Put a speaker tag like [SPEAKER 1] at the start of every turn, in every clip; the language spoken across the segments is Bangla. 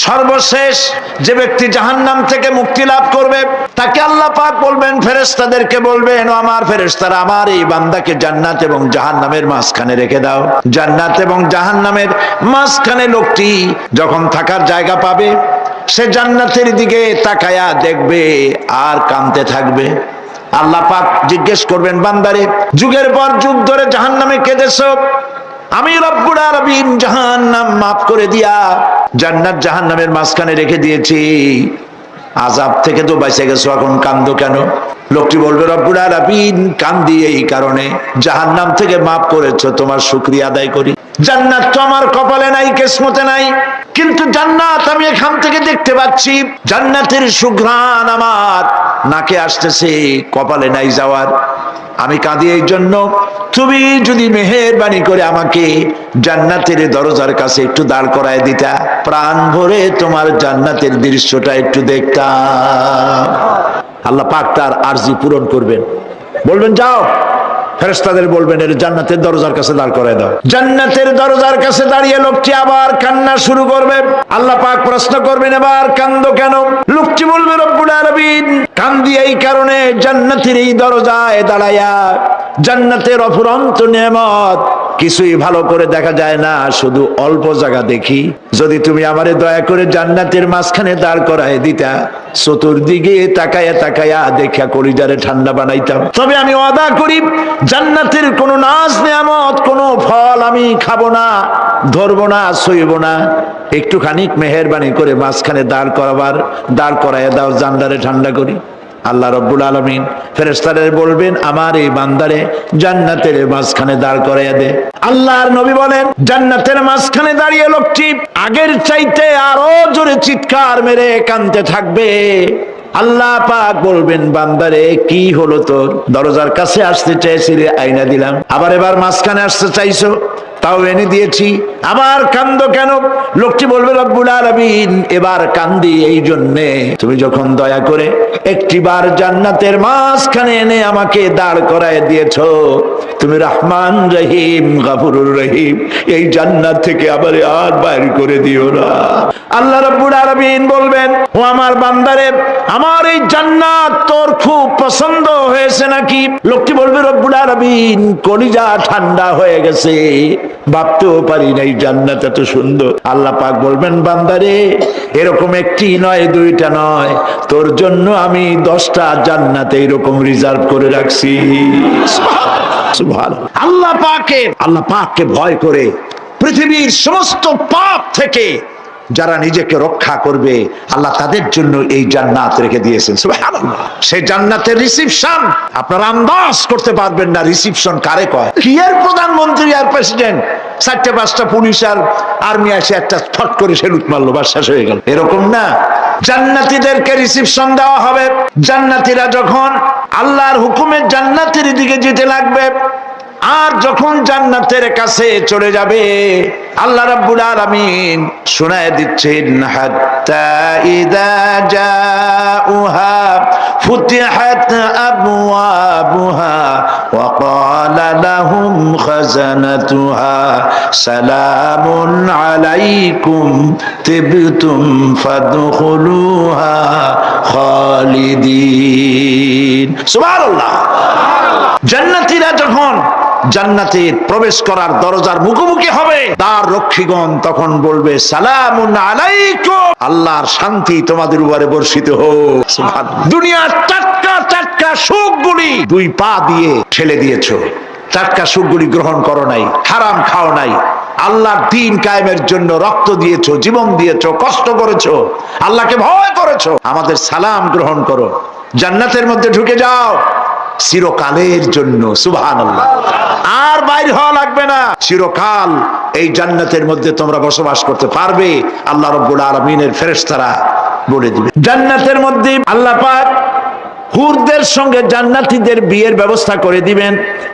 [SPEAKER 1] সর্বশেষ যে ব্যক্তি জাহান্নাম থেকে মুক্তি লাভ করবে তাকে আল্লাহ পাক বলবেন, ফেরেশতাদেরকে বলবেন, ও আমার ফেরেশতারা, আমার এই বান্দাকে জান্নাত এবং জাহান্নামের মাঝখানে রেখে দাও। জান্নাত এবং জাহান্নামের মাঝখানে লোকটি যখন থাকার জায়গা পাবে, সে জান্নাতের দিকে তাকায়া দেখবে আর কাঁদতে থাকবে। আল্লাহ পাক জিজ্ঞেস করবেন, বান্দারে, যুগের পর যুগ ধরে জাহান্নামে কেঁদেছো, আমি রব্বুল আলামিন জাহান্নাম মাফ করে দিয়া জান্নাত জাহান্নামের মাঝখানে রেখে দিয়েছি, আযাব থেকে তো বেঁচে গেছো, এখন কান্দো কেন? লোকটি বলবে, রব্বুল আলামিন কান্দি এই কারণে, জাহান্নাম থেকে মাফ করেছো, তোমার শুকরিয়া আদায় করি। জান্নাত তো আমার কপালে নাই, কিসমতে নাই, কিন্তু জান্নাত আমি এখান থেকে দেখতে পাচ্ছি, জান্নাতের সুঘ্রাণ আমার নাকে আসতেছে, কপালে নাই যাওয়ার। আমি কাঁদি এই জন্য, তুমি যদি মেহেরবানি করে আমাকে জান্নাতের দরজার কাছে একটু দাঁড় করায় দিতা, প্রাণ ভরে তোমার জান্নাতের দৃশ্যটা একটু দেখতাম। আল্লাহ পাক তার আরজি পূরণ করবেন, বলবেন যাও, ফেরেশতাদের বলবেন এর জান্নাতের দরজার কাছে দাঁড় করায় দাও। জান্নাতের দরজার কাছে দাঁড়িয়ে লোকটি আবার কান্না শুরু করবে। আল্লাহ পাক প্রশ্ন করবেন, এবার কান্দো কেন? লোকটি বলবে, রব্বুল আলামিন কান্দি এই কারণে, জান্নাতের এই দরজায় দাঁড়ায়া জান্নাতের অফুরন্ত নেয়ামত কিছুই ভালো করে দেখা যায় না, শুধু অল্প জায়গা দেখি। যদি তুমি আমারে দয়া করে জান্নাতের মাঝখানে দাঁড় করায় দিতা, চতুর্দিকে তাকায়া তাকায়া দেখা কলিজারে ঠান্ডা বানাইতাম। তবে আমি ওয়াদা করি, জান্নাতের কোনো নাজ নেয়ামত, কোনো ফল আমি খাবো না, ধরবো না, সইব না। একটুখানি মেহেরবানি করে মাঝখানে দাঁড় করাইয়া দাও, জান্নারে ঠান্ডা করি। আল্লাহ রব্বুল আলামিন ফেরেশতাদের বলবেন, আমার এই বান্দারে জান্নাতের মাঝখানে দাঁড় করাইয়া দে। আল্লাহর নবী বলেন, জান্নাতের মাঝখানে দাঁড়িয়ে লোকটি আগের চাইতে আরো জোরে চিৎকার মেরে কাঁদতে থাকবে। আল্লাহ পাক বলবেন, বান্দারে কি হলো তোর? দরজার কাছে আসতে চাইছিলে, আইনা দিলাম। আবার এবার মাঝখানে আসতে চাইছো, তাও এনে দিয়েছি, আবার কান্দো কেন? লোকটি বলবে, রব্বুল আলামিন এবার কান্দি এই জন্যে, তুমি যখন দয়া করে একটিবার জান্নাতের মাঝখানে এনে আমাকে দাঁড় করায় দিয়েছো, তুমি রহমান রহিম গফুরুর রহিম, এই জান্নাত থেকে আবার আর বাইর করে দিও না। আল্লাহ রব্বুল আলামিন বলবেন, ও আমার বান্দারে, আমার এই জান্নাত তোর খুব পছন্দ হয়েছে নাকি? লোকটি বলবে, রব্বুল আলামিন কলিজা ঠান্ডা হয়ে গেছে, ভাবতেও পারি নাই জান্নাত এত সুন্দর। আল্লাহ পাক বলবেন, বান্দারে, এরকম একটি নয়, দুইটা নয়, তোর জন্য আমি 10টা জান্নাত এইরকম রিজার্ভ করে রাখছি। সুবহানাল্লাহ। আল্লাহ পাককে ভয় করে পৃথিবীর সমস্ত পাপ থেকে যারা নিজেকে রক্ষা করবে, আল্লাহ তাদের জন্য এই জান্নাত রেখে দিয়েছেন। সুবহানাল্লাহ। সেই জান্নাতের রিসিপশন আপনারা আন্দাজ করতে পারবেন না, রিসিপশন কারে কয়। কি এর প্রধানমন্ত্রী আর প্রেসিডেন্ট, 4-5টা পুলিশ আর আর্মি এসে একটা ফট করে সেলুট মারলো, বাস শেষ হয়ে গেল, এরকম না। জান্নাতীদেরকে রিসিপশন দেওয়া হবে। জান্নাতীরা যখন আল্লাহর হুকুমে জান্নাতের দিকে যেতে লাগবে, আর যখন জান্নাতের কাছে চলে যাবে, আল্লাহ রাব্বুল আলামিন শোনায় দিচ্ছেন, হাত্তা ইযা জাউহা ফুতিহাত আবওয়াবুহা ওয়া ক্বালা লাহুম খাজানাতুহা সালামুন আলাইকুম তিবতুম ফাদখুলুহা খালিদিন। সুবহানাল্লাহ। জান্নাতীরা যখন জান্নাতে প্রবেশ করার দরজার মুখোমুখি হবে, তার রক্ষীগণ তখন বলবে, সালামুন আলাইকুম, আল্লাহর শান্তি তোমাদের উপরে বর্ষিত হোক। সুবহানাল্লাহ। দুনিয়ার টাটকা সুখগুলি 2 পা দিয়ে ঠেলে দিয়েছো, টাটকা সুখগুলি গ্রহণ করো নাই, হারাম খাও নাই, আল্লাহর দ্বীন কায়েমের জন্য রক্ত দিয়েছো, জীবন দিয়েছো, কষ্ট করেছো, আল্লাহকে ভয় করেছো। আমাদের সালাম গ্রহণ করো, জান্নাতের মধ্যে ঢুকে যাও চিরকালের জন্য। সুবহানাল্লাহ। আর বাইর হওয়া লাগবে না, চিরকাল এই জান্নাতের মধ্যে তোমরা বসবাস করতে পারবে, আল্লাহ রাব্বুল আলামিনের ফেরেশতারা বলে দিবে। জান্নাতের মধ্যে আল্লাহ পাক হুরদের সঙ্গে জান্নাতীদের বিয়ের ব্যবস্থা করে দিবেন।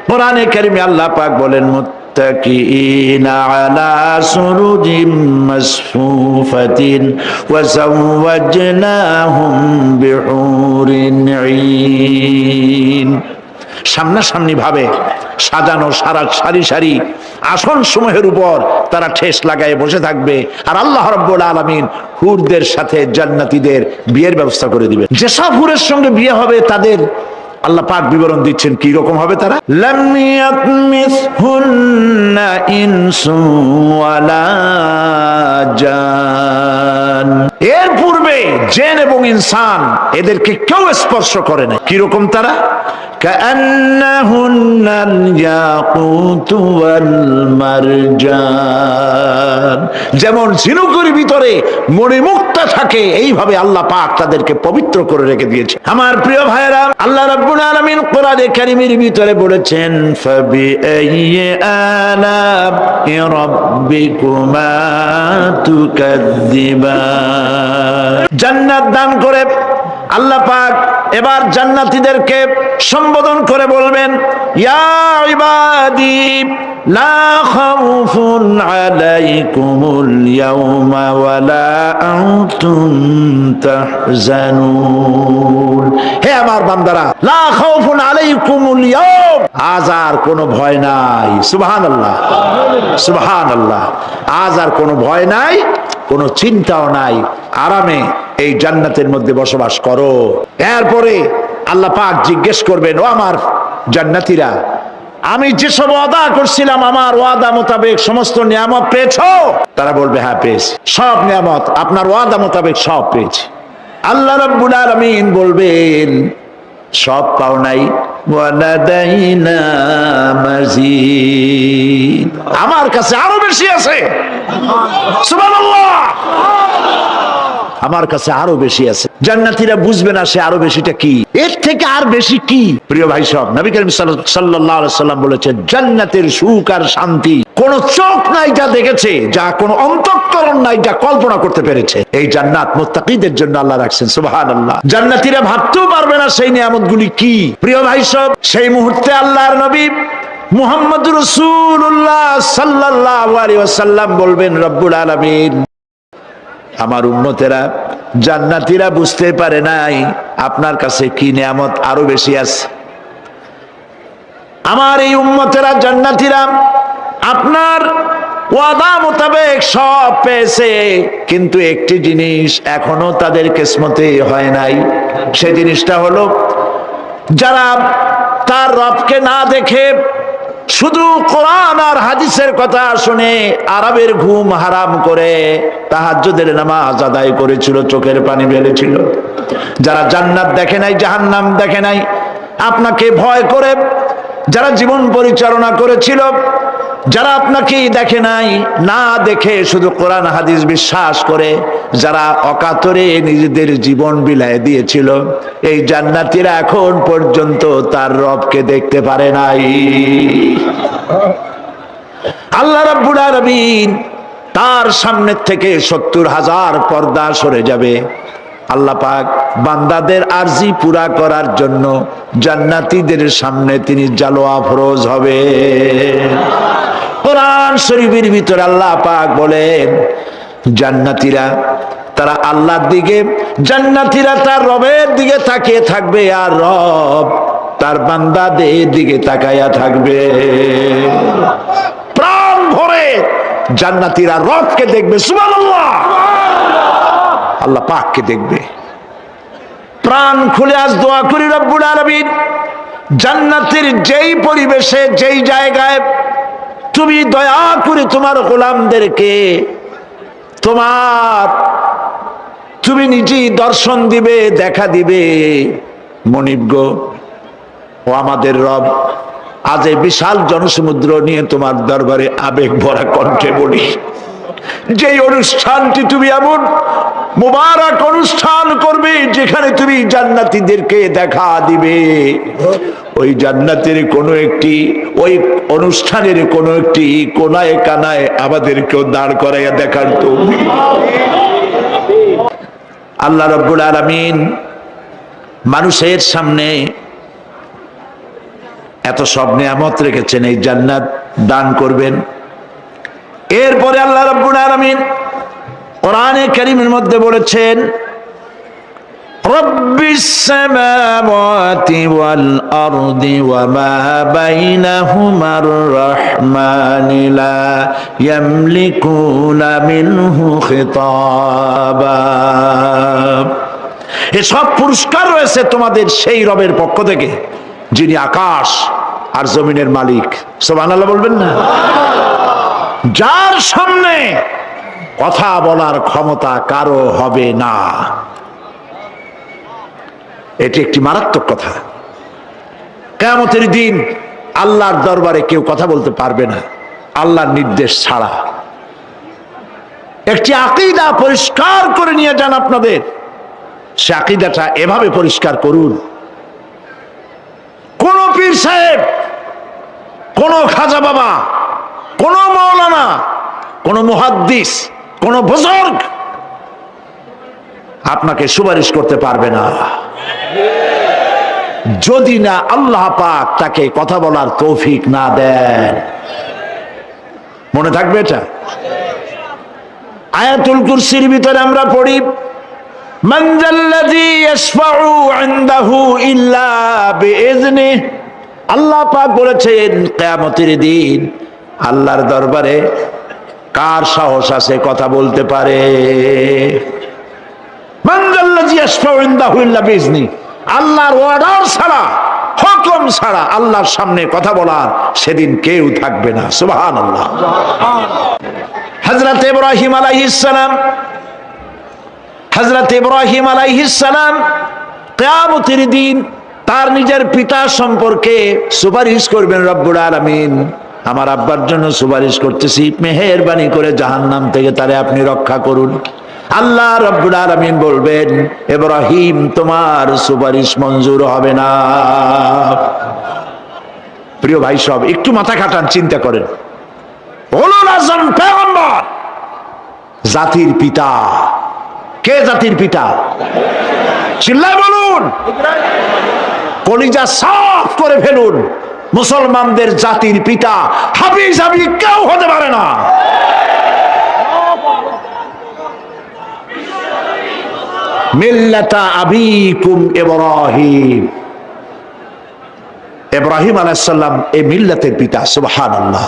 [SPEAKER 1] কোরআনে কারিমে আল্লাহ পাক বলেন, মুত্তাকিইনা আলা সুরুজিম মাসফুফাতিন ওয়া যাওয়াজনাহুম বিহুরিন ঈন। সামনাসামনি ভাবে সাজানো সারি সারি আসন সমূহের উপর তারা ঠেস লাগায় বসে থাকবে, আর আল্লাহ রাব্বুল আলামিন হুরদের সাথে জান্নাতীদের বিয়ের ব্যবস্থা করে দিবেন। যেসব হুরের সঙ্গে বিয়ে হবে তাদের আল্লাহ পাক বিবরণ দিচ্ছেন কি রকম হবে তারা। লাম ইয়াতমিসহুন্না ইনসুন ওয়ালা জান, এর পূর্বে জিন এবং ইনসান এদেরকে কেউ স্পর্শ করে না। কি রকম তারা? কাআন্নাহুন্নাল ইয়াকুতু ওয়াল মারজান, যেমন ঝিনুকের ভিতরে মণিমুক্তা থাকে এইভাবে আল্লাহ পাক তাদেরকে পবিত্র করে রেখে দিয়েছে। আমার প্রিয় ভাইরা, আল্লাহ রাব্বুল আলামিন কোরআনে কারীমের ভিতরে বলেছেন ফাবিআইয়ি আলা'i রাব্বিকুমা তুকাদ্দিবান। জান্নাত দান করে আল্লাহ পাক এবার জান্নাতীদেরকে সম্বোধন করে বলবেন, ইয়া ইবাদি লা খাউফুন আলাইকুমুল ইয়াওমা ওয়ালা আনতুম তাহজানুন। হে আমার বান্দারা, লা খাউফুন আলাইকুমুল ইয়াওম, আজ আর কোনো ভয় নাই। সুবহানাল্লাহ সুবহানাল্লাহ। আজ আর কোনো ভয় নাই, কোনো চিন্তাও নাই, আরামে এই জান্নাতের মধ্যে বসবাস করো। এরপরে আল্লাহ পাক জিজ্ঞেস করবেন, ও আমার জান্নাতীরা, আমি যেসব ওয়াদা করছিলাম আমার ওয়াদা মোতাবেক সমস্ত নিয়ামত পেয়েছো? তারা বলবে হ্যাঁ পেয়েছি, সব নিয়ামত আপনার ওয়াদা মোতাবেক সব পেয়েছি। আল্লাহ রাব্বুল আলামিন বলবেন সব পাও নাই, ওয়ালাদাইনা মাজিদ, আমার কাছে আরো বেশি আছে। সুবহানাল্লাহ, আমার কাছে আরো বেশি আছে। জান্নাতীরা বুঝবে না সে আরো বেশিটা কি, এর থেকে আর বেশি কি। প্রিয় ভাই সব, নবী করিম সাল্লাল্লাহু আলাইহি সাল্লাম বলেছেন জান্নাতের সুখ আর শান্তি কোন চোখ নাই যা দেখেছে, যা কোন অন্তঃকরণ নাই যা কল্পনা করতে পেরেছে। এই জান্নাত মুত্তাকীদের জন্য আল্লাহ রাখছেন। সুবহানাল্লাহ। জান্নাতীরা ভাবতেও পারবে না সেই নিয়ামতগুলি কি। প্রিয় ভাই সব, সেই মুহূর্তে আল্লাহর নবী মুহাম্মদুর রাসূলুল্লাহ সাল্লাল্লাহু আলাইহি ওয়াসাল্লাম বলবেন, রব্বুল আলামিন, আমার উম্মতেরা জান্নাতীরা বুঝতে পারে নাই আপনার কাছে কি নিয়ামত আরো বেশি আছে। আমার এই উম্মতেরা জান্নাতীরা আপনার ওয়াদা মোতাবেক সব পেয়েছে, কিন্তু একটি জিনিস এখনো তাদের কিসমতে হয় নাই। সেই জিনিসটা হলো, যারা তার রবকে না দেখে শুধু কোরআন আর হাদিসের কথা শুনে আরবের ঘুম হারাম করে তাহাজ্জুদের নামাজ আদায় করেছিল, চোখের পানি ফেলেছিল, যারা জান্নাত দেখে নাই, জাহান্নাম দেখে নাই, আপনাকে ভয় করে যারা জীবন পরিচালনা করেছিল, যারা আপনাকে দেখে নাই, না দেখে শুধু কোরআন হাদিস বিশ্বাস করে যারা অকাতরে নিজেদের জীবন বিলায় দিয়েছিল, এই জান্নাতীরা এখন পর্যন্ত তার রবকে দেখতে পারে নাই। আল্লাহ রাব্বুল আলামিন তার সামনে থেকে ৭০,০০০ পর্দা সরে যাবে। আল্লাহ পাক বান্দাদের আরজি পুরা করার জন্য জান্নাতীদের সামনে তিনি জালোয়া ফরজ হবে। কোরআন শরীফের ভিতরে আল্লাহ পাক বলেন, জান্নাতীরা তারা আল্লাহর দিকে, জান্নাতীরা তার রবের দিকে তাকিয়ে থাকবে, আর রব তার বান্দাদের দিকে তাকায়া থাকবে। প্রাণ ভরে জান্নাতীরা রবকে দেখবে। সুবহানাল্লাহ। আল্লাহ পাককে দেখবে। প্রাণ খুলে আজ দোয়া করি, রব্বুল আলামিন জান্নাতের যেই পরিবেশে, যেই জায়গায় তুমি দয়া করে তোমার গোলামদেরকে তুমি নিজেই দর্শন দিবে, দেখা দিবে। মনিব গো, ও আমাদের রব, আজ এই বিশাল জনসমুদ্র নিয়ে তোমার দরবারে আবেগ ভরা কণ্ঠে বলি, যেই অনুষ্ঠানটি তুমি এমন মুবারক অনুষ্ঠান করবে যেখানে তুমি জান্নাতীদেরকে দেখা দিবে, ওই জান্নাতের কোনো একটি, ওই অনুষ্ঠানের কোনো একটি কোনায় কানায় আমাদেরকেও দাঁড় করাইয়া দেখার তো। আল্লাহ রাব্বুল আলামিন মানুষের সামনে এত সব নিয়ামত রেখেছেন, এই জান্নাত দান করবেন। এরপরে আল্লাহ রাব্বুল আলামিন কোরআনে কারীমের মধ্যে বলেছেন, রব্বিস সামাওয়াতি ওয়াল আরদি ওয়া মা বাইনাহুমার রাহমানি লা ইয়ামলিকুনা মিনহু খিতাবা। এসব পুরস্কার রয়েছে তোমাদের সেই রবের পক্ষ থেকে যিনি আকাশ আর জমিনের মালিক। সুবহানাল্লাহ বলবেন না? যার সামনে কথা বলার ক্ষমতা কারো হবে না। এটি একটি মারাত্মক কথা। কিয়ামতের দিন আল্লাহর দরবারে কেউ কথা বলতে পারবে না আল্লাহর নির্দেশ ছাড়া। একটি আকীদা পরিষ্কার করে নিয়ে যান আপনাদের। সে আকীদাটা এভাবে পরিষ্কার করুন, কোন পীর সাহেব, কোন খাজা বাবা, কোন মাওলানা, কোন মুহাদ্দিস, কোন বুজুর্গ আপনাকে সুপারিশ করতে পারবে না যদি না আল্লাহ পাক তাকে কথা বলার তৌফিক না দেন। মনে থাকবে এটা। আয়াতুল কুরসির ভিতরে আমরা পড়ি, মান যাল্লাযী ইয়াশফাউ ইনদাহু ইল্লা বিইজনিহি। আল্লাহ পাক বলেছেন কিয়ামতের দিন আল্লাহর দরবারে কার সাহস আছে কথা বলতে পারে? মান যাল্লাযী ইয়াশফাউ ইনদাহু ইল্লা বিইজনিহি। আল্লাহর অর্ডার ছাড়া, হুকুম ছাড়া আল্লাহর সামনে কথা বলার সেদিন কেউ থাকবে না। সুবহানাল্লাহ। হযরত ইব্রাহিম আলাইহিস সালাম, হযরত ইব্রাহিম আলাইহিস সালাম কিয়ামতের দিন তার নিজের পিতা সম্পর্কে সুপারিশ করবেন। রব্বুল আলামিন, আমার আব্বার জন্য সুপারিশ করতেছি, মেহেরবানি করে জাহান্নাম থেকে তারে আপনি রক্ষা করুন। আল্লাহ রব্বুল আলামিন বলবেন, ইব্রাহিম তোমার সুপারিশ মঞ্জুর হবে না। প্রিয় ভাই সব, একটু মাথা খাটান, চিন্তা করেন। উলুল আযম পয়গম্বর, জাতির পিতা। কে জাতির পিতা? চিল্লায় বলুন, কলিজা সাফ করে ফেলুন। মুসলমানদের জাতির পিতা হাফিজ হাবি কেউ হতে পারে না। মিল্লাতা আবিকুম ইব্রাহিম। ইব্রাহিম আলাইহিস সালাম এই মিল্লাতের পিতা। সুবহানাল্লাহ।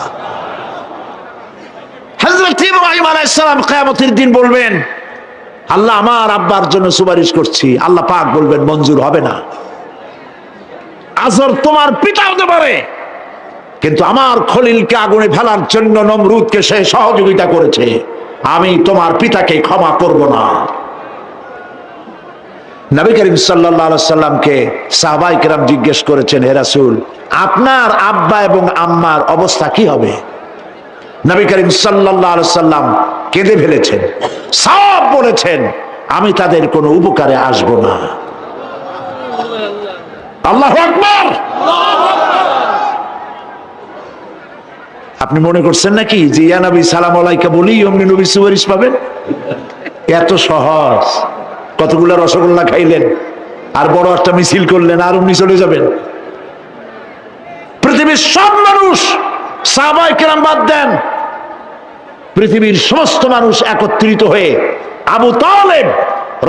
[SPEAKER 1] হযরত ইব্রাহিম আলাইহিস সালাম কিয়ামতের দিন বলবেন, আল্লাহ আমার আব্বার জন্য সুপারিশ করছি। আল্লাহ পাক বলবেন মঞ্জুর হবে না। আজর তোমার পিতা হতে পারে, কিন্তু আমার খলিলকে আগুনে ফেলার জন্য নমরুদকে সে সহযোগিতা করেছে, আমি তোমার পিতাকে ক্ষমা করব না। নবী করিম সাল্লাল্লাহু আলাইহি সাল্লামকে সাহাবায়ে কেরাম জিজ্ঞেস করেছেন, হে রাসূল, আপনার আব্বা এবং আম্মার অবস্থা কি হবে? নবী করিম সাল্লাল্লাহু আলাইহি সাল্লাম কেঁদে ফেলেছেন, সব বলেছেন, আমি তাদের কোনো উপকারে আসব না। আল্লাহু আকবার। আপনি মনে করছেন নাকি যে ইয়া নবী সালাম আলাইকা বলি অমনি নবী সুপারিশ পাবেন? এত সহজ। কতগুলা রসগোল্লা খাইলেন আর বড় একটা মিছিল করলেন আর অমনি চলে যাবেন? পৃথিবীর সব মানুষ, সাহাবায়ে কেরাম বাদ দেন, পৃথিবীর সমস্ত মানুষ একত্রিত হয়ে আবু তালেব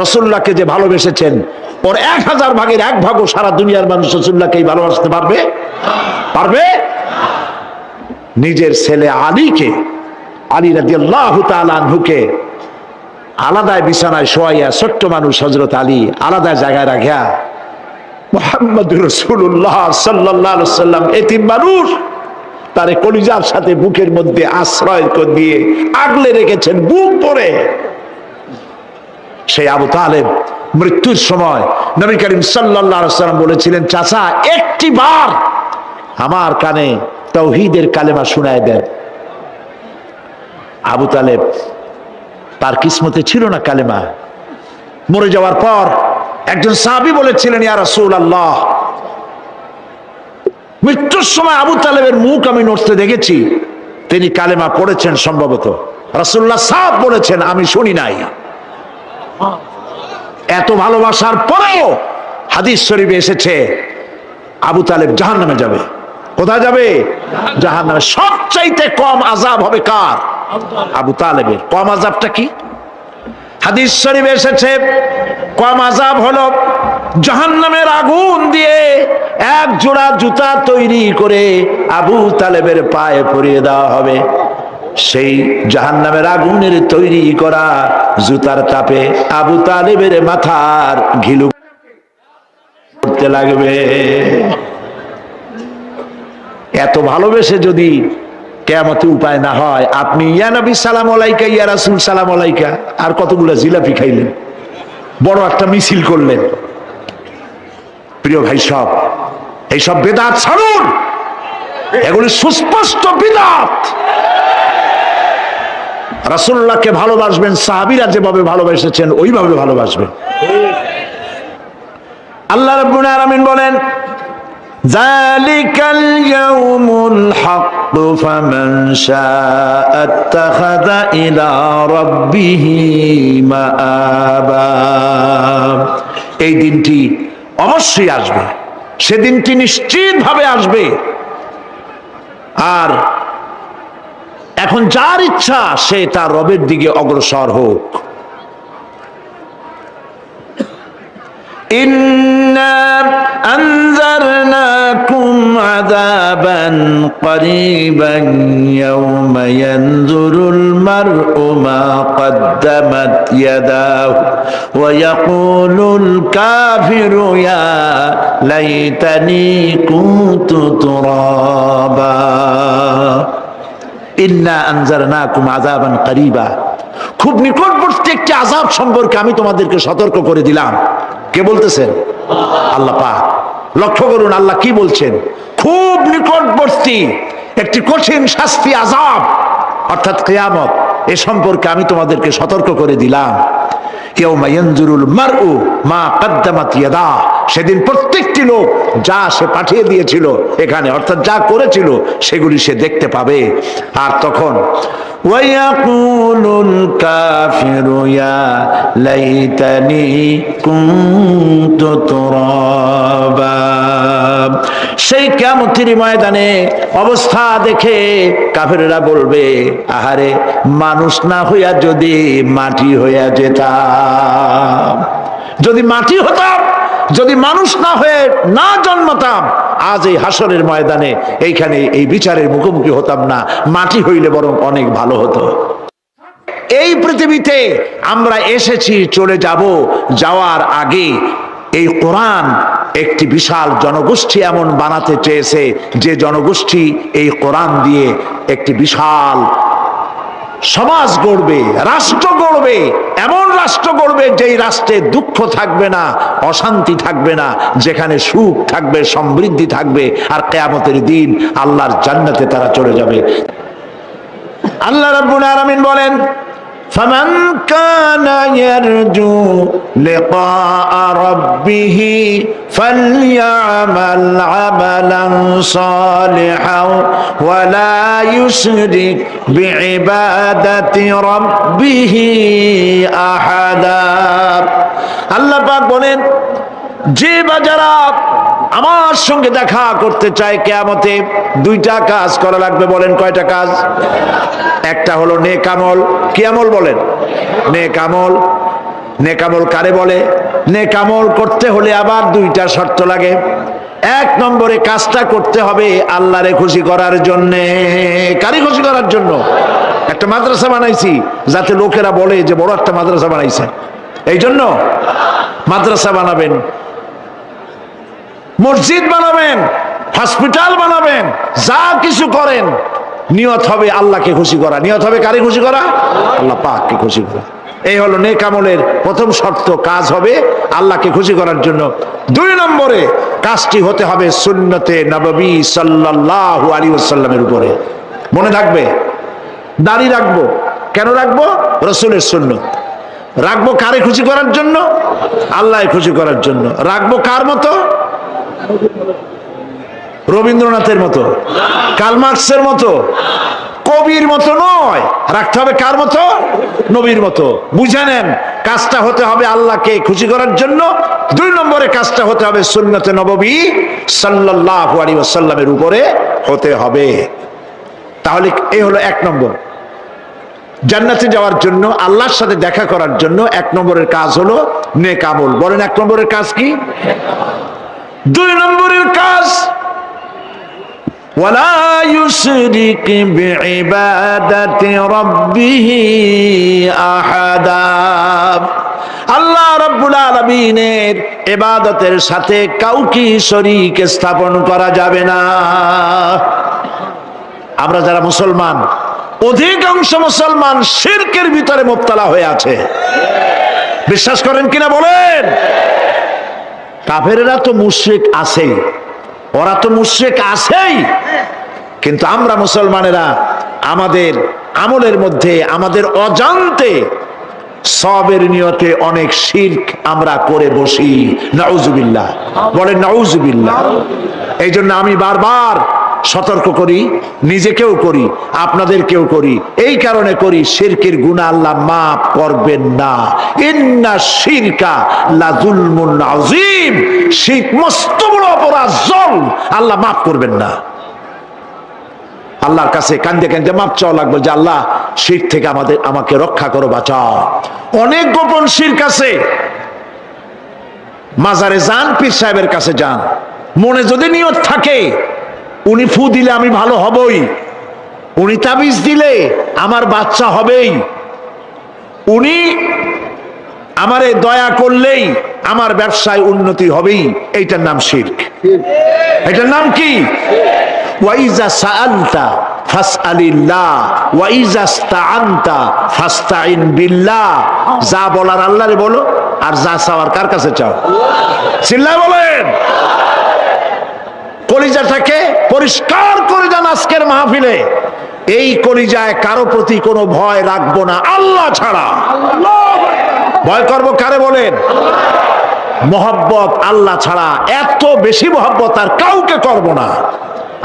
[SPEAKER 1] রাসূলুল্লাহকে যে ভালোবেসেছেন, ওর 1000 ভাগের 1 ভাগও সারা দুনিয়ার মানুষ রাসূলুল্লাহকেই ভালোবাসতে পারবে? পারবে? নিজের ছেলে আলীকে, আলী রাদিয়াল্লাহু তাআলা আনহুকে আলাদায় বিছানায় শোয়াইয়া, ছোট্ট মানুষ হযরত আলী আলাদা জায়গায় রাখিয়া মুহাম্মদুর রাসূলুল্লাহ সাল্লাল্লাহু আলাইহি ওয়াসাল্লাম এতিম মানুষ, তারে কলিজার সাথে বুকের মধ্যে আশ্রয় দিয়ে আগলে রেখেছেন বুক ভরে। সেই আবু তালেব মৃত্যুর সময় নবী করিম সাল্লাল্লাহু আলাইহি ওয়াসাল্লাম বলেছিলেন, চাচা একটি বার আমার কানে তাওহীদের কালেমা শোনায় দেন। আবু তালেব, তার কিসমতে ছিল না কালেমা। মরে যাওয়ার পর একজন সাহাবী বলেছিলেন, ইয়া রাসূলুল্লাহ, মৃত্যুর সময় আবু তালেবের মুখ আমি নড়তে দেখেছি, তিনি কালেমা পড়েছেন সম্ভবত। রাসূলুল্লাহ সাহেব বলেছেন, আমি শুনি নাই। এত ভালোবাসার পরেও হাদিস শরীফে এসেছে আবু তালেব জাহান্নামে যাবে। কোথায় যাবে? জাহান্নামে। সবচাইতে কম আযাব হবে কার? আবু তালেবের। কম আযাবটা কি? হাদিস শরীফে এসেছে কম আযাব হলো জাহান্নামের আগুন দিয়ে এক জোড়া জুতা তৈরি করে আবু তালেবের পায়ে পরিয়ে দেওয়া হবে। সেই জাহান্নামের আগুনের তৈরি করা জুতার তাপে আবু তালেবের মাথার ঘিলু করতে লাগবে। এত ভালোবেসে যদি কিয়ামতে উপায় না হয়, আপনি ইয়া নবী সালাম আলাইকা, ইয়া রাসূল সালাম আলাইকা, আর কতগুলো জিলাপি খাইলেন, বড় একটা মিছিল করলেন। প্রিয় ভাই সব, এইসব বিদআত ছাড়ুন, এগুলি সুস্পষ্ট বিদআত। রাসূলুল্লাহকে ভালোবাসবেন, সাহাবীরা যেভাবে ভালোবেসেছেন ওইভাবে ভালোবাসবেন। আল্লাহ রাব্বুল আলামিন বলেন, যালিকাল ইয়াউমুল হক ফামান শাআ আত্তাখাযা ইলা রাব্বিহি মাআবা। এই দিনটি অবশ্যই আসবে, সেদিনটি নিশ্চিতভাবে আসবে। আর এখন যার ইচ্ছা সে তার রবের দিকে অগ্রসর হোক। ইন্না আনজারনাকুম আযাবান করিবান ইয়াওমা ইয়ানজুরুল মার'উ মা কদ্দামাত ইয়াদাহু ওয়া ইয়াকুলুল কাফিরু ইয়া লাইতানি কুনতু তুরাবা। ইন্না আনজারনাকুম আযাবান করিবা, খুব নিকটবর্তী একটি আযাব সম্পর্কে আমি তোমাদেরকে সতর্ক করে দিলাম। কে বলতেছেন? আল্লাহ পাক। লক্ষ্য করুন আল্লাহ কি বলছেন, খুব নিকটবর্তী একটি কঠিন শাস্তি, আযাব অর্থাৎ কিয়ামত, এ সম্পর্কে আমি তোমাদেরকে সতর্ক করে দিলাম। ইয়াউমা ইয়ানজুরুল মার'উ মা কদ্দামাত ইয়াদাহু, সেদিন প্রত্যেকটি লোক যা সে পাঠিয়ে দিয়েছিল এখানে, অর্থাৎ যা করেছিল সেগুলি সে দেখতে পাবে। আর তখন ওয়ায়াকুলুল কাফিরু ইয়া লাইতানি কুনতু তুরাবা। সেই কিয়ামতের ময়দানে অবস্থা দেখে কাফেররা বলবে, আহারে মানুষ না হইয়া যদি মাটি হইয়া যেতাম, যদি মাটি হতাম, যদি মানুষ না হয়ে না জন্মতাম, আজ এই হাসরের ময়দানে এইখানে এই বিচারের মুখোমুখি হতাম না, মাটি হইলে বরং অনেক ভালো হতো। এই পৃথিবীতে আমরা এসেছি, চলে যাব, যাওয়ার আগে এই কোরআন একটি বিশাল জনগোষ্ঠী এমন বানাতে চেয়েছে যে জনগোষ্ঠী এই কোরআন দিয়ে একটি বিশাল সমাজ গড়বে, রাষ্ট্র গড়বে, এমন রাষ্ট্র গড়বে যেই রাষ্ট্রে দুঃখ থাকবে না, অশান্তি থাকবে না, যেখানে সুখ থাকবে, সমৃদ্ধি থাকবে। আর কিয়ামতের দিন আল্লাহর জান্নাতে তারা চলে যাবে। আল্লাহ রাব্বুল আলামিন বলেন, ফামান কানা ইয়ারজু লিকাআ রাব্বিহি ফালইআমাল আমালান সালিহান ওয়া লা ইউশরিক বিইবাদাতি রাব্বিহি আহাদা। আল্লাহ পাক বলেন, যে বাজারা আমার সঙ্গে দেখা করতে চায় কিয়ামতে, দুইটা কাজ করা লাগবে। বলেন কয়টা কাজ? একটা হলো নেক আমল। কি আমল বলেন? নেক আমল। নেক আমল কারে বলে? নেক আমল করতে হলে আবার দুইটা শর্ত লাগে। এক নম্বরে কাজটা করতে হবে আল্লাহরে খুশি করার জন্য। কারে খুশি করার জন্য? একটা মাদ্রাসা বানাইছি যাতে লোকেরা বলে যে বড় একটা মাদ্রাসা বানাইছে, এই জন্য মাদ্রাসা বানাবেন, মসজিদ বানাবেন, হসপিটাল বানাবেন, যা কিছু করেন নিয়ত হবে আল্লাহকে খুশি করা। নিয়ত হবে কারে খুশি করা? আল্লাহ পাককে খুশি করা। এই হলো নেক আমলের প্রথম শর্ত, কাজ হবে আল্লাহকে খুশি করার জন্য। দুই নম্বরে কাজটি হতে হবে সুন্নতে নববী সাল্লাল্লাহু আলাইহি ওয়াসাল্লামের উপরে। মনে থাকবে, দাড়ি রাখবো, কেন রাখবো? রাসূলের সুন্নত। রাখবো কারে খুশি করার জন্য? আল্লাহকে খুশি করার জন্য। রাখবো কার মতো? রবীন্দ্রনাথের মতো, কার্ল মার্কসের মতো, কবির মতো নয়। রাখতে হবে কার মতো? নবীর মতো। বুঝে নেন, কাজটা হতে হবে আল্লাহকে খুশি করার জন্য। দুই নম্বরে কাজটা হতে হবে সুন্নতে নববী সাল্লাল্লাহু আলাইহি ওয়াসাল্লামের উপরে হতে হবে। তাহলে এই হলো এক নম্বর। জান্নাতে যাওয়ার জন্য, আল্লাহর সাথে দেখা করার জন্য 1 নম্বরের কাজ হলো নেক আমল। বলেন 1 নম্বরের কাজ কি? 2 নম্বরের কাজ ওয়ালা ইউশরিক বিইবাদাতি রাব্বিহি আহাদা। আল্লাহ রাব্বুল আলামিনের ইবাদতের সাথে কাউকে শরীক স্থাপন করা যাবে না। আমরা যারা মুসলমান, অধিকাংশ মুসলমান শিরকের ভিতরে মুবতালা হয়ে আছে। বিশ্বাস করেন কিনা বলেন? কাফেরেরা তো মুশরিক আছেই, ওরা তো মুশরিক আছেই, কিন্তু আমরা মুসলমানেরা আমাদের আমলের মধ্যে আমাদের অজান্তে সবের নিয়তে অনেক শিরক আমরা করে বসি। নাউজুবিল্লাহ, বলেন নাউজুবিল্লাহ। এই জন্য আমি বারবার সতর্ক করি, নিজেকেও করি, আপনাদেরকেও করি। এই কারণে করি, শিরকের গুনাহ আল্লাহ মাফ করবেন না। ইন্না শিরকা লাযুলমুন আযীম, শিরক মস্ত বড় অপরাধ, জুলম, আল্লাহ মাফ করবেন না। আল্লাহর কাছে কান্দে কান্দে মাপ চাওয়া লাগবে যে আল্লাহ শিরক থেকে আমাকে রক্ষা করো, বাঁচাও। অনেক গোপন শিরক আছে। মাজারে যান, পীর সাহেবের কাছে যান, মনে যদি নিয়ত থাকে উনি ফু দিলে আমি ভালো হবই, উনি তাবিজ দিলে আমার বাচ্চা হবেই, উনি আমারে দয়া করলেই আমার ব্যবসায় উন্নতি হবেই, এইটার নাম শিরক। এটার নাম কি? ওয়াইজা সাআলতা ফাসআলিল্লাহ ওয়াইজা ইসতাআনতা ফাসতাইন বিল্লাহ। যা বলার আল্লাহরে বলো, আর যা চাওয়ার কার কাছে চাও? চিল্লায় বলেন। কলিজাটাকে পরিষ্কার করে যান আজকের মাহফিলে। এই কলিজায় কারো প্রতি কোনো ভয় রাখবো না আল্লাহ ছাড়া। ভয় করবো কারে বলেন? মহব্বত আল্লাহ ছাড়া, এত বেশি মহব্বত আর কাউকে করব না।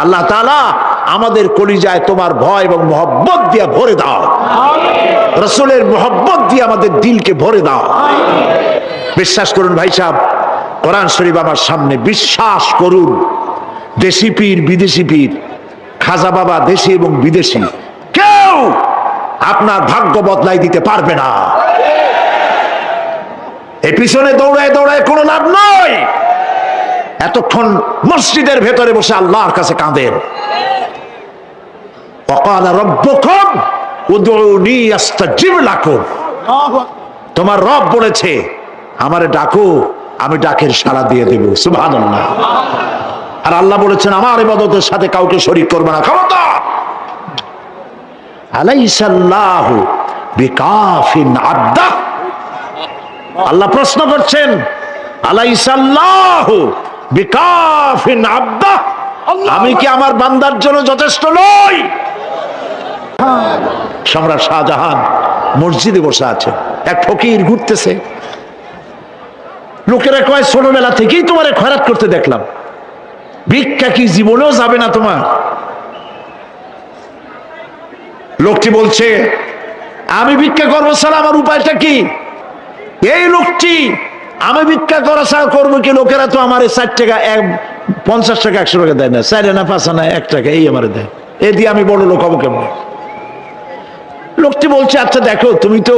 [SPEAKER 1] আল্লাহ তাআলা আমাদের কলিজায় তোমার ভয় এবং মহব্বত দিয়ে ভরে দাও, রাসূলের মহব্বত দিয়ে আমাদের দিলকে ভরে দাও। বিশ্বাস করুন ভাই সাহেব, কোরআন শরীফ আমার সামনে, বিশ্বাস করুন, দেশি পীর বিদেশি পীর, খাজা বাবা দেশি এবং বিদেশি, কেউ আপনার ভাগ্য বদলাই দিতে পারবে না। এই পিছনে দৌড়ায় দৌড়ায় কোনো লাভ নয়। এতক্ষণ মসজিদের ভেতরে বসে আল্লাহর কাছে কাঁদেন। ওয়াকালা রাব্বুকুম উদউনি আস্তাজিব লাকুম। তোমার রব বলেছে আমারে ডাকো, আমি ডাকের সাড়া দিয়ে দেব। সুবহানাল্লাহ। আর আল্লাহ বলেছেন আমার ইবাদতের সাথে কাউকে শরীক করবে না। খবরদার। আলাইসাল্লাহু বিকাফিন আবদা। আল্লাহ প্রশ্ন করছেন, আলাইসাল্লাহু বিকাফিন আবদা, আমি কি আমার বান্দার জন্য যথেষ্ট নই? সম্রাট শাহজাহান মসজিদে বসে আছে, এক ফকির ঘুরতেছে। লোকেরা কয় ছোটবেলা থেকেই তোমারে খয়রাত করতে দেখলাম, ভিক্ষা কি জীবনেও যাবে না তোমার? লোকটি বলছে আমি ভিক্ষা করবো ছাড়া আমার উপায়টা কি? এই লোকটি আমি ভিক্ষা করা ছাড়া করবো কি? লোকেরা তো আমার 60 টাকা 50 টাকা 100 টাকা দেয় না, 4 আনা 5 আনা 1 টাকা এই আমার দেয়, এ দিয়ে আমি বড় লোক হবো কেমন? লোকটি বলছে আচ্ছা দেখো, তুমি তো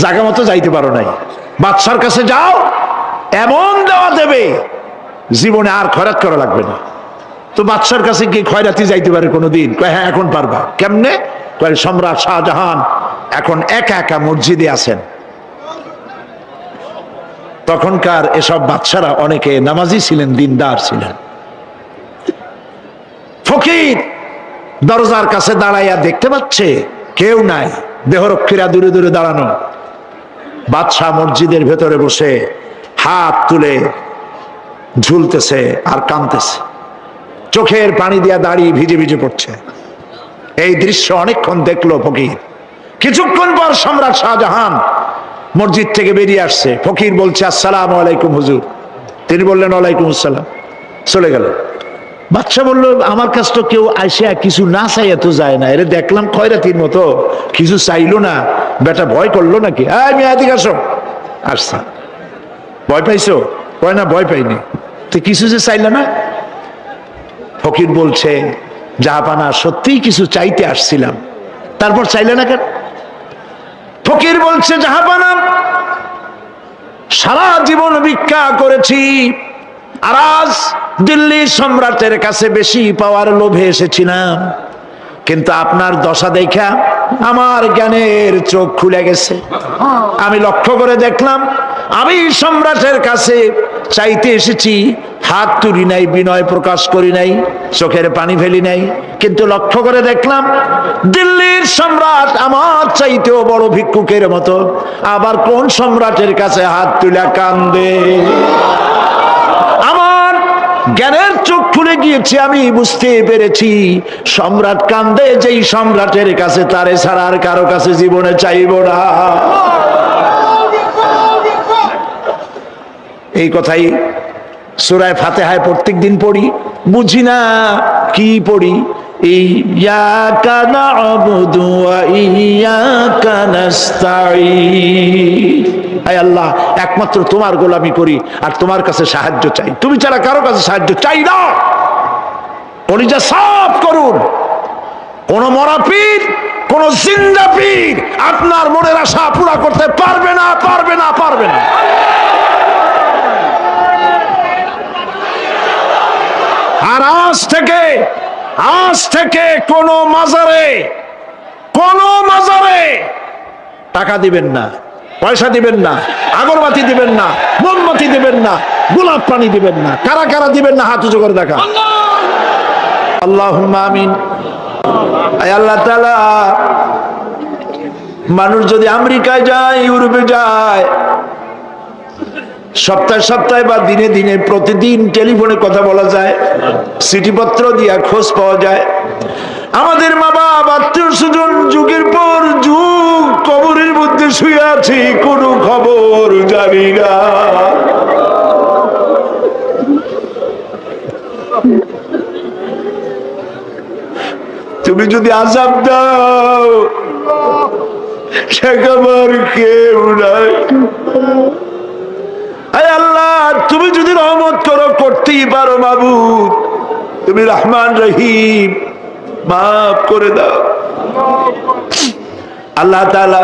[SPEAKER 1] জায়গা মতো যাইতে পারো নাই, বাদশার কাছে যাও, এমন দেওয়া দেবে জীবনে আর খয়রাত করা লাগবে না। তো বাদশার কাছে কি খয়রাতি যাইতে পারে কোনোদিন? কয় হ্যাঁ এখন পারবা। কেমনে? কয় সম্রাট শাহজাহান এখন একা একা মসজিদে আছেন। তখনকার এসব বাদশারা অনেকে নামাজি ছিলেন, দিনদার ছিলেন। ফকির দরজার কাছে দাঁড়াইয়া দেখতে পাচ্ছে কেউ নাই, দেহরক্ষীরা দূরে দূরে দাঁড়ানো। বাদশাহ মসজিদের ভেতরে বসে হাত তুলে ঝুলতেছে আর কাঁদতেছে, চোখের পানি দিয়া দাঁড়িয়ে ভিজে ভিজে পড়ছে। এই দৃশ্য অনেকক্ষণ দেখলো ফকির। কিছুক্ষণ পর সম্রাট শাহজাহান মসজিদ থেকে বেরিয়ে আসছে। ফকির বলছে আসসালামু আলাইকুম হুজুর। তিনি বললেন ওয়ালাইকুম আসসালাম, চলে গেল। বাদশা বলল আমার কাছে তো কেউ আইসা কিছু না চাইয়া তো যায় না, এরে দেখলাম খয়রাতির মতো কিছু চাইলো না, বেটা ভয় করলো নাকি? আমি এদিকে আসো। আসছে। ভয় পাইছো? কয় না ভয় পাইনি। তো কিছু যে চাইলে না? ফকির বলছে জাহাপানা সত্যিই কিছু চাইতে আসছিলাম, তারপর চাইলে না কেন? ফকির বলছে, জাহাপানা, সারা জীবন ভিক্ষা করেছি, আর আজ দিল্লি সম্রাটের কাছে বেশি পাওয়ার লোভে এসেছিলাম, কিন্তু আপনার দশা দেখা আমার জ্ঞানের চোখ খুলে গেছে। আমি লক্ষ্য করে দেখলাম, আমি সম্রাটের কাছে চাইতে এসেছি, হাত তুলি নাই, বিনয় প্রকাশ করি নাই, চোখের পানি ফেলি নাই, কিন্তু লক্ষ্য করে দেখলাম দিল্লির সম্রাট আমার চাইতেও বড় ভিক্ষুকের মতো। আবার কোন সম্রাটের কাছে হাত তুলে কান্দে? আমার জ্ঞানের চোখ খুলে গিয়েছে, আমি বুঝতে পেরেছি সম্রাট কান্দে যেই সম্রাটের কাছে, তারে ছাড়া আর কারো কাছে জীবনে চাইব না। এই কথাই সূরা ফাতিহায় প্রত্যেক দিন পড়ি, বুঝি না কি পড়ি। ইয়াকা না'বুদু ওয়া ইয়াকা নাস্তাঈন। আয় আল্লাহ, একমাত্র তোমার গোলামি করি আর তোমার কাছে সাহায্য চাই, তুমি ছাড়া কারো কাছে সাহায্য চাই না। কলিজা সাফ করুন। কোন মরা পীর, কোন জিন্দা পীর আপনার মনের আশা পুরা করতে পারবে না, পারবে না, পারবে না। আর আজ থেকে কোন মাজারে টাকা দিবেন না, পয়সা দিবেন না, আগরবাতি দিবেন না, মোমবাতি দিবেন না, গোলাপ পানি দিবেন না। কারা কারা দিবেন না হাত উঁচু করে দেখা। আল্লাহুম্মা আমিন। আয় আল্লাহ তাআলা, মানুষ যদি আমেরিকায় যায়, ইউরোপে যায়, সপ্তাহে সপ্তাহে বা দিনে দিনে প্রতিদিন টেলিফোনে কথা বলা যায়, চিঠিপত্র দিয়া খোঁজ পাওয়া যায়। আমাদের মা বাবা, আত্মীয় স্বজন যুগের পর যুগ কবরের মধ্যে শুয়ে আছে, কোনো খবর জানি না। তুমি যদি আযাব দাও, ঠেকাবার কেউ নাই। আয় আল্লাহ, তুমি যদি রহমত করো, করতেই পারো মাবুদ, তুমি রহমান রহিম, মাফ করে দাও। আল্লাহ তাআলা,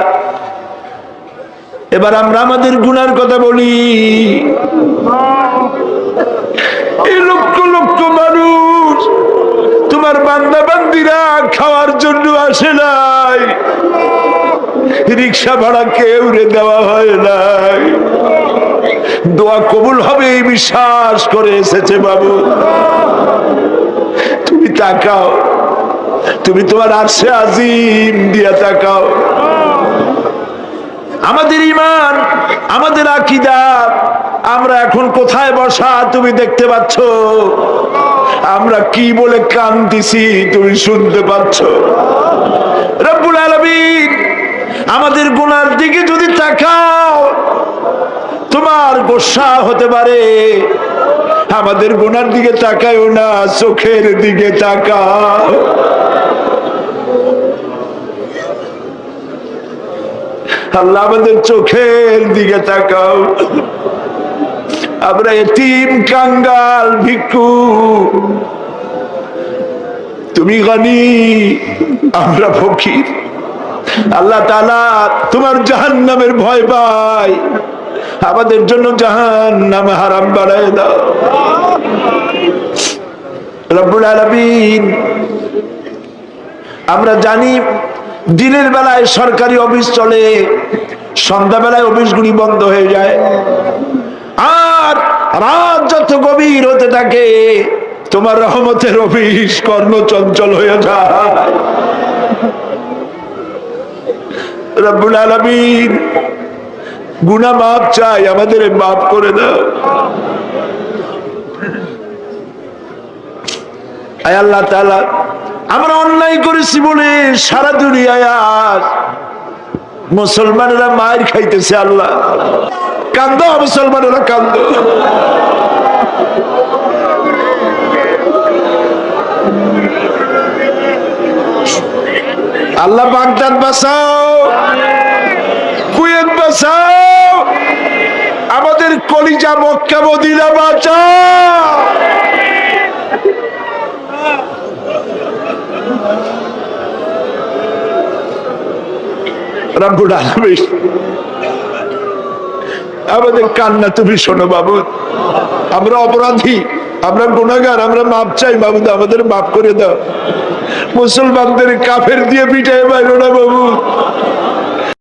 [SPEAKER 1] এবার আমরা আমাদের গুনার কথা বলি। এই লক্ষ লক্ষ মানুষ তোমার বান্দা বান্দিরা খাওয়ার জন্য আসে নাই, রিক্সা ভাড়া কেউ রে দেওয়া হয় নাই, দোয়া কবুল হবে এই বিশ্বাস করে এসেছে। বাবু, তুমি তাকাও, তুমি তোমার আরশে আজিম দিয়া তাকাও। আমাদের ঈমান, আমাদের আকীদা, আমরা এখন কোথায় বসা তুমি দেখতে পাচ্ছ, আমরা কি বলে কান্দিছি তুমি শুনতে পাচ্ছ। রব্বুল আলামিন, আমাদের গুনার দিকে যদি তাকাও, তোমার গোসা হতে পারে। আমাদের গুনার দিকে তাকাও না, চোখের দিকে তাকাও। আল্লাহ, আমাদের চোখের দিকে তাকাও। আমরা এতিম, কাঙ্গাল, ভিক্ষু, তুমি গনি, আমরা ফকির। আল্লাহ তাআলা, তোমার জাহান্নামের ভয় পাই, আমাদের জন্য জাহান্নাম হারাম বানায় দাও। রব্বুল আলামিন, আমরা জানি দিনের বেলায় সরকারি অফিস চলে, সন্ধ্যাবেলায় অফিসগুলি বন্ধ হয়ে যায়, আর রাত যত গভীর হতে থাকে তোমার রহমতের অফিস কর্মচঞ্চল হয়ে যায়। রব্বুল আলামিন, গুনাহ মাফ চাই, আমাদের মাফ করে দাও। আয় আল্লাহ তাআলা, আমরা অন্যায় করেছি বলে সারা দুনিয়ায় আজ মুসলমানেরা মায়ের খাইতেছে। আল্লাহ, কান্দো মুসলমানেরা, কান্দো। আল্লাহ, বাগদাদ বাঁচাও, কুয়েত বাঁচাও, আমাদের কলিজা মক্কা মদিনা বাঁচাও। রব্বুল আলামিন আমাদের কান্না তুমি শোনো বাবু, আমরা অপরাধী, আমরা গুনাহগার, আমরা মাপ চাই বাবু, আমাদের মাফ করে দাও। মুসলমানদের কাফের দিয়ে পিটায় বাইরো না বাবু,